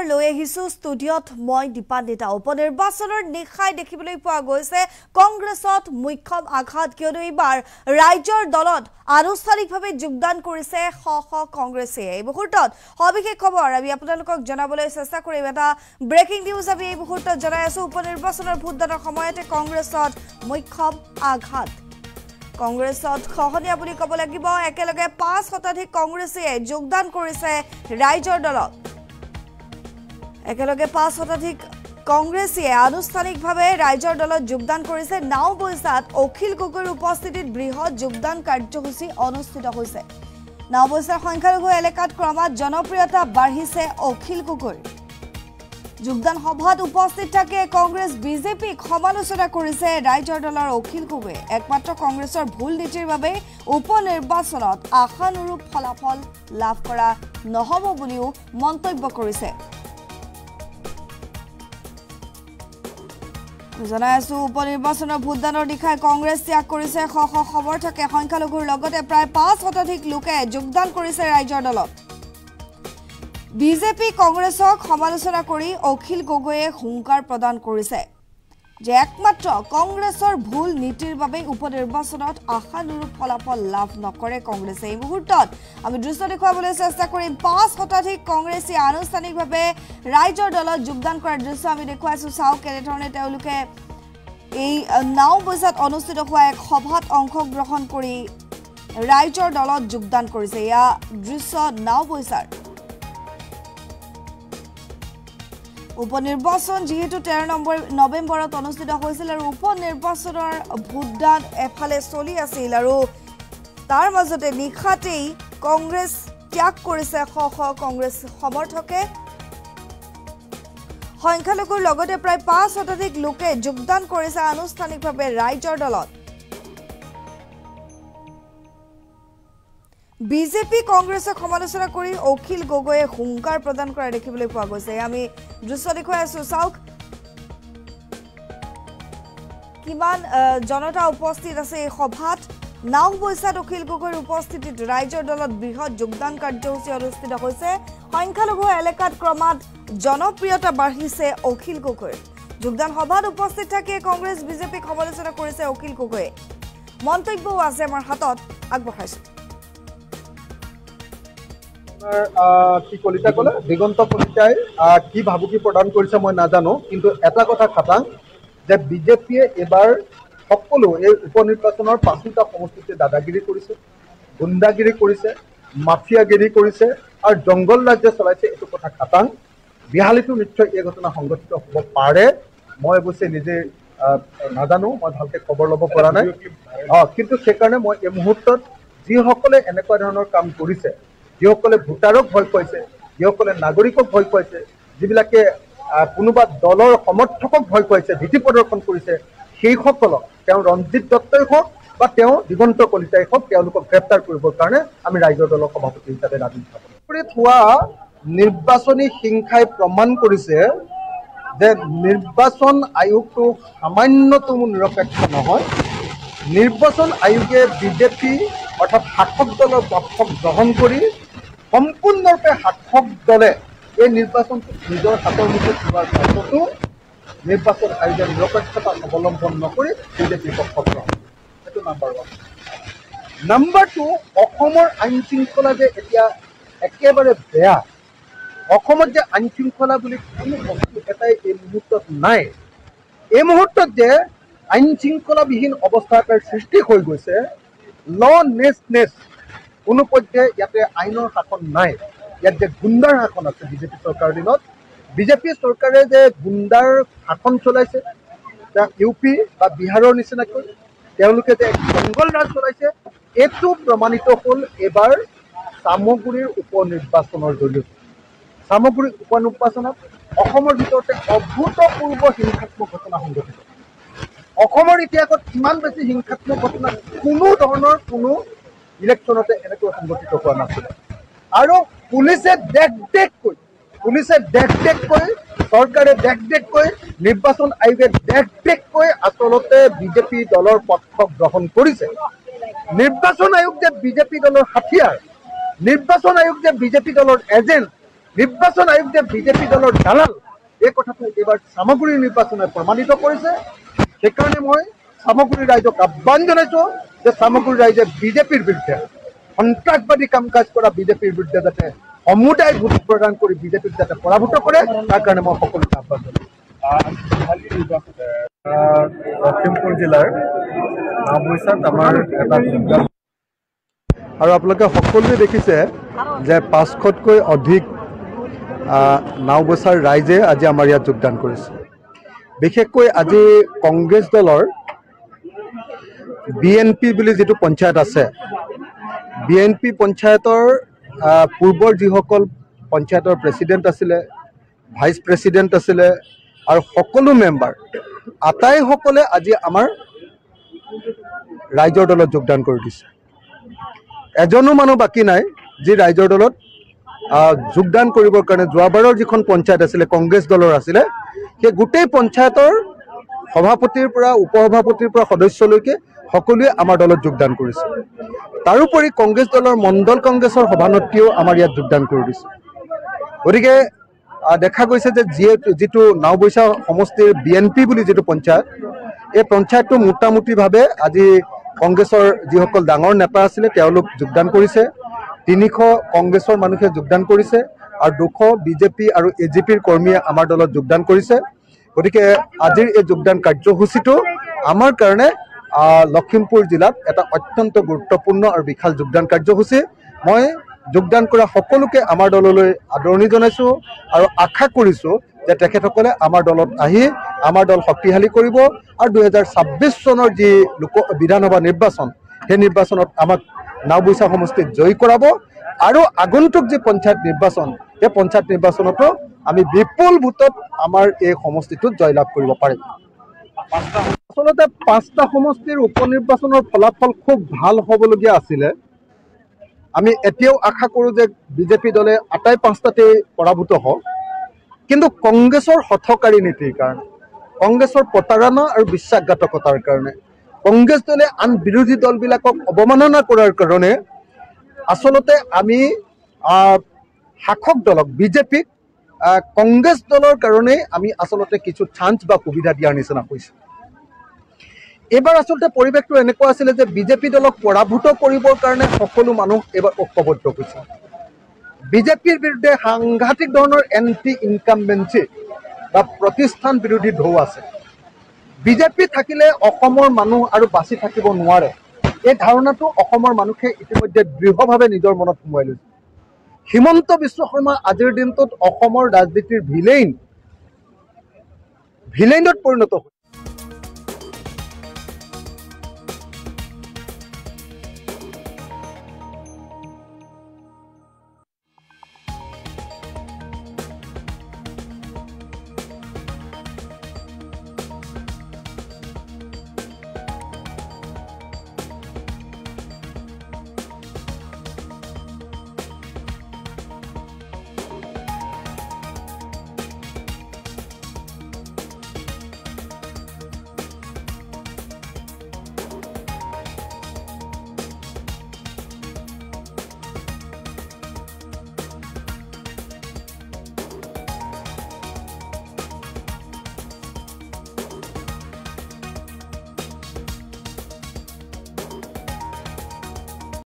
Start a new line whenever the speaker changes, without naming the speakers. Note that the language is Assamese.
খবৰ লৈ আহিছো ষ্টুডিঅত মই দীপান্বিতা। উপনিৰ্বাচনৰ নিশাই দেখিবলৈ পোৱা গৈছে কংগ্ৰেছত মুখ্যম আঘাত, কিয়নো এইবাৰ ৰাজ্যৰ দলত আনুষ্ঠানিকভাৱে যোগদান কৰিছে শ শ কংগ্ৰেছী। এই মুহূৰ্তত সবিশেষ খবৰ আমি আপোনালোকক জনাবলৈ চেষ্টা কৰিম। এটা ব্ৰেকিং নিউজ আমি এই মুহূৰ্তত জনাই আছো। উপনিৰ্বাচনৰ ভোটদানৰ সময়তে কংগ্ৰেছত মুখ্যম আঘাত। কংগ্ৰেছত খহনীয়া বুলি ক'ব লাগিব। একেলগে ৫ শতাধিক কংগ্ৰেছীয়ে যোগদান কৰিছে ৰাইজৰ দলত। একেলগে ৫ শতাধিক কংগ্ৰেছীয়ে আনুষ্ঠানিকভাৱে ৰাইজৰ দলত যোগদান কৰিছে। নাওবৈচাত অখিল গগৈৰ উপস্থিতিত বৃহৎ যোগদান কাৰ্যসূচী অনুষ্ঠিত হৈছে। নাওবৈচাৰ সংখ্যালঘু এলেকাত ক্ৰমাৎ জনপ্ৰিয়তা বাঢ়িছে অখিল গগৈৰ। যোগদান সভাত উপস্থিত থাকে কংগ্ৰেছ বিজেপিক সমালোচনা কৰিছে ৰাইজৰ দলৰ অখিল গগৈয়ে। একমাত্ৰ কংগ্ৰেছৰ ভুল নীতিৰ বাবে উপনিৰ্বাচনত আশানুৰূপ ফলাফল লাভ কৰা নহ'ব বুলিও মন্তব্য কৰিছে। জনাই আছো উপনিৰ্বাচনৰ ভোটদানৰ নিশাই কংগ্ৰেছ ত্যাগ কৰিছে শ শ সমৰ্থকে। সংখ্যালঘুৰ লগতে প্ৰায় ৫ শতাধিক লোকে যোগদান কৰিছে ৰাইজৰ দলত। বিজেপি কংগ্ৰেছক সমালোচনা কৰি অখিল গগৈয়ে হুংকাৰ প্ৰদান কৰিছে যে একমাত্ৰ কংগ্ৰেছৰ ভুল নীতিৰ বাবে উপনিৰ্বাচনত আশানুৰূপ ফলাফল লাভ নকৰে কংগ্ৰেছে। এই মুহূৰ্তত আমি দৃশ্য দেখুৱাবলৈ চেষ্টা কৰিম। ৫ শতাধিক কংগ্ৰেছী আনুষ্ঠানিকভাৱে ৰাইজৰ দলত যোগদান কৰাৰ দৃশ্য আমি দেখুৱাইছো। চাওক কেনেধৰণে তেওঁলোকে এই নাওবৈচাত অনুষ্ঠিত হোৱা এক সভাত অংশগ্ৰহণ কৰি ৰাইজৰ দলত যোগদান কৰিছে। এয়া দৃশ্য নাওবৈচাৰ। উপনিৰ্বাচন যিহেতু ১৩ নৱেম্বৰত অনুষ্ঠিত হৈছিল আৰু উপনিৰ্বাচনৰ ভোটদান এফালে চলি আছিল আৰু তাৰ মাজতে নিশাতেই কংগ্ৰেছ ত্যাগ কৰিছে শ শ কংগ্ৰেছ সমৰ্থকে। সংখ্যালঘুৰ লগতে প্ৰায় ৫ শতাধিক লোকে যোগদান কৰিছে আনুষ্ঠানিকভাৱে ৰাইজৰ দলত। বিজেপি কংগ্ৰেছক সমালোচনা কৰি অখিল গগৈয়ে হুংকাৰ প্ৰদান কৰা দেখিবলৈ পোৱা গৈছে। আমি দৃশ্য দেখুৱাই আছো। চাওক কিমান জনতা উপস্থিত আছে এই সভাত। নাওবৈচাত অখিল গগৈৰ উপস্থিতিত ৰাইজৰ দলত বৃহৎ যোগদান কাৰ্যসূচী অনুষ্ঠিত হৈছে। সংখ্যালঘু এলেকাত ক্ৰমাৎ জনপ্ৰিয়তা বাঢ়িছে অখিল গগৈৰ। যোগদান সভাত উপস্থিত থাকি কংগ্ৰেছ বিজেপিক সমালোচনা কৰিছে অখিল গগৈয়ে। মন্তব্যও আছে আমাৰ হাতত, আগবঢ়াইছো।
কি কলিতা কলে দিগন্ত কলিতাই কি ভাবুকি প্ৰদান কৰিছে মই নাজানো, কিন্তু এটা কথা খাটাং যে বিজেপিয়ে এইবাৰ সকলো এই উপনিৰ্বাচনৰ ৫টা সমষ্টিতে দাদাগিৰি কৰিছে, গুণ্ডাগিৰি কৰিছে, মাফিয়াগিৰি কৰিছে আৰু জংগল ৰাজ্য চলাইছে। এইটো কথা খাটাং। বিহালীতো নিশ্চয় এই ঘটনা সংঘটিত হ'ব পাৰে। মই অৱশ্যে নিজে নাজানো, মই ভালকে খবৰ ল'ব পৰা নাই। কিন্তু সেইকাৰণে মই এই মুহূৰ্তত যিসকলে এনেকুৱা ধৰণৰ কাম কৰিছে, যিসকলে ভোটাৰক ভয় খুৱাইছে, যিসকলে নাগৰিকক ভয় খুৱাইছে, যিবিলাকে কোনোবা দলৰ সমৰ্থকক ভয় খুৱাইছে, ভীতি প্ৰদৰ্শন কৰিছে, সেইসকলক তেওঁ ৰঞ্জিত দত্তই হওক বা তেওঁ দিগন্ত কলিতাই হওক, তেওঁলোকক গ্ৰেপ্তাৰ কৰিবৰ কাৰণে আমি ৰাইজৰ দলৰ সভাপতি হিচাপে দাবী উত্থাপন হোৱা নিৰ্বাচনী হিংসাই প্ৰমাণ কৰিছে যে নিৰ্বাচন আয়োগটো সামান্যতমো নিৰপেক্ষ নহয়। নিৰ্বাচন আয়োগে বিজেপি অৰ্থাৎ শাসক দলৰ পক্ষক গ্ৰহণ কৰি সম্পূৰ্ণৰূপে শাসক দলে এই নিৰ্বাচনটো নিজৰ হাতৰ মুঠিত লোৱাৰ পাছতো নিৰ্বাচন আয়োগে নিৰপেক্ষতা অৱলম্বন নকৰি বিজেপিৰ পক্ষক গ্ৰহণ কৰে। সেইটো নাম্বাৰ ১। নাম্বাৰ ২, অসমৰ আইন শৃংখলা যে এতিয়া একেবাৰে বেয়া। অসমত যে আইন শৃংখলা বুলি কোনো বস্তু এটাই এই মুহূৰ্তত নাই। এই মুহূৰ্তত যে আইন শৃংখলাবিহীন অৱস্থা এটাৰ সৃষ্টি হৈ গৈছে, লনেছনেছ, কোনো পৰ্যায়ে ইয়াতে আইনৰ শাসন নাই। ইয়াত যে গুণ্ডাৰ শাসন আছে বিজেপি চৰকাৰৰ দিনত। বিজেপি চৰকাৰে যে গুণ্ডাৰ শাসন চলাইছে, ইউ পি বা বিহাৰৰ নিচিনাকৈ তেওঁলোকে যে জংগল ৰাজ চলাইছে, এইটো প্ৰমাণিত হ'ল এইবাৰ চামগুৰিৰ উপনিৰ্বাচনৰ জৰিয়তে। চামগুৰি উপনিৰ্বাচনত অসমৰ ভিতৰতে অভূতপূৰ্ব হিংসাত্মক ঘটনা সংঘটিত। অসমৰ ইতিহাসত ইমান বেছি হিংসাত্মক ঘটনা কোনো ধৰণৰ কোনো ইলেকশ্যনতে এনেকৈ সংঘটিত হোৱা নাছিল। আৰু পুলিচে দেখ দেখকৈ, চৰকাৰে দেখ দেখকৈ, নিৰ্বাচন আয়োগে দেখ দেখকৈ আচলতে বিজেপি দলৰ পক্ষক গ্ৰহণ কৰিছে। নিৰ্বাচন আয়োগ যে বিজেপি দলৰ হাথিয়াৰ, নিৰ্বাচন আয়োগ যে বিজেপি দলৰ এজেণ্ট, নিৰ্বাচন আয়োগ যে বিজেপি দলৰ দালাল এই কথাটো এইবাৰ চামগুৰি নিৰ্বাচনে প্ৰমাণিত কৰিছে। সেইকাৰণে মই চামগুৰি ৰাইজক আহ্বান জনাইছোঁ যে চামগুৰি ৰাইজে বিজেপিৰ বিৰুদ্ধে সন্ত্ৰাসবাদী কাম কাজ কৰা বিজেপিৰ বিৰুদ্ধে যাতে সমুদায় ভোট প্ৰদান কৰি বিজেপিক যাতে পৰাভূত কৰে তাৰ কাৰণে মই সকলোকে আহ্বান জনাইছোঁ। লখিমপুৰ জিলাৰ নাওবৈচাত আমাৰ এটা আৰু আপোনালোকে সকলোৱে দেখিছে যে 500তকৈ অধিক নাওবৈচাৰ ৰাইজে আজি আমাৰ ইয়াত যোগদান কৰিছে। বিশেষকৈ আজি কংগ্ৰেছ দলৰ BNP বুলি যিটো পঞ্চায়ত আছে, BNP পঞ্চায়তৰ পূৰ্বৰ যিসকল পঞ্চায়তৰ প্ৰেচিডেণ্ট আছিলে, ভাইচ প্ৰেচিডেণ্ট আছিলে আৰু সকলো মেম্বাৰ আটাইসকলে আজি আমাৰ ৰাইজৰ দলত যোগদান কৰি দিছে। এজনো মানুহ বাকী নাই যি ৰাইজৰ দলত যোগদান কৰিবৰ কাৰণে যোৱাবাৰৰ যিখন পঞ্চায়ত আছিলে কংগ্ৰেছ দলৰ আছিলে, সেই গোটেই পঞ্চায়তৰ সভাপতিৰ পৰা উপসভাপতিৰ পৰা সদস্যলৈকে সকলোৱে আমাৰ দলত যোগদান কৰিছে। তাৰোপৰি কংগ্ৰেছ দলৰ মণ্ডল কংগ্ৰেছৰ সভানেত্ৰীয়েও আমাৰ ইয়াত যোগদান কৰি দিছে। গতিকে দেখা গৈছে যে যিটো নাওবৈচা সমষ্টিৰ BNP বুলি যিটো পঞ্চায়ত, এই পঞ্চায়তটো মোটামুটিভাৱে আজি কংগ্ৰেছৰ যিসকল ডাঙৰ নেতা আছিলে তেওঁলোক যোগদান কৰিছে, 300 কংগ্ৰেছৰ মানুহে যোগদান কৰিছে আৰু 200 বিজেপি আৰু AGPৰ কৰ্মীয়ে আমাৰ দলত যোগদান কৰিছে। গতিকে আজিৰ এই যোগদান কাৰ্যসূচীটো আমাৰ কাৰণে লখিমপুৰ জিলাত এটা অত্যন্ত গুৰুত্বপূৰ্ণ আৰু বিশাল যোগদান কাৰ্যসূচী। মই যোগদান কৰা সকলোকে আমাৰ দললৈ আদৰণি জনাইছোঁ আৰু আশা কৰিছোঁ যে তেখেতসকলে আমাৰ দলত আহি আমাৰ দল শক্তিশালী কৰিব আৰু 2026 চনৰ যি বিধানসভা নিৰ্বাচন, সেই নিৰ্বাচনত আমাক নাওবৈচা সমষ্টিত জয়ী কৰাব আৰু আগন্তুক যি পঞ্চায়ত নিৰ্বাচন, সেই পঞ্চায়ত নিৰ্বাচনতো আমি বিপুল ভোটত আমাৰ এই সমষ্টিটোত জয়লাভ কৰিব পাৰিম। আচলতে 5টা সমষ্টিৰ উপ নিৰ্বাচনৰ ফলাফল খুব ভাল হ'বলগীয়া আছিলে। আমি এতিয়াও আশা কৰোঁ যে বিজেপি দলে আটাই 5টাতেই পৰাভূত হওক, কিন্তু কংগ্ৰেছৰ হঠকাৰী নীতিৰ কাৰণে, কংগ্ৰেছৰ প্ৰতাৰণা আৰু বিশ্বাসঘাতকতাৰ কাৰণে, কংগ্ৰেছ দলে আন বিৰোধী দলবিলাকক অৱমাননা কৰাৰ কাৰণে আচলতে আমি শাসক দলক বিজেপিক কংগ্ৰেছ দলৰ কাৰণে আমি আচলতে কিছু চান্স বা সুবিধা দিয়াৰ নিচিনা হৈছে। এইবাৰ আচলতে পৰিৱেশটো এনেকুৱা আছিলে যে বিজেপি দলক পৰাভূত কৰিবৰ কাৰণে সকলো মানুহ এইবাৰ ঐক্যবদ্ধ হৈছে। বিজেপিৰ বিৰুদ্ধে সাংঘাতিক ধৰণৰ এণ্টি ইনকামবেঞ্চি বা প্ৰতিষ্ঠান বিৰোধী ঢৌ আছে। বিজেপি থাকিলে অসমৰ মানুহ আৰু বাচি থাকিব নোৱাৰে, এই ধাৰণাটো অসমৰ মানুহে ইতিমধ্যে দৃঢ়ভাৱে নিজৰ মনত সোমোৱাই লৈছে। হিমন্ত বিশ্ব শৰ্মা আজিৰ দিনটোত অসমৰ ৰাজনীতিৰ ভিলেইনত পৰিণত হৈছে।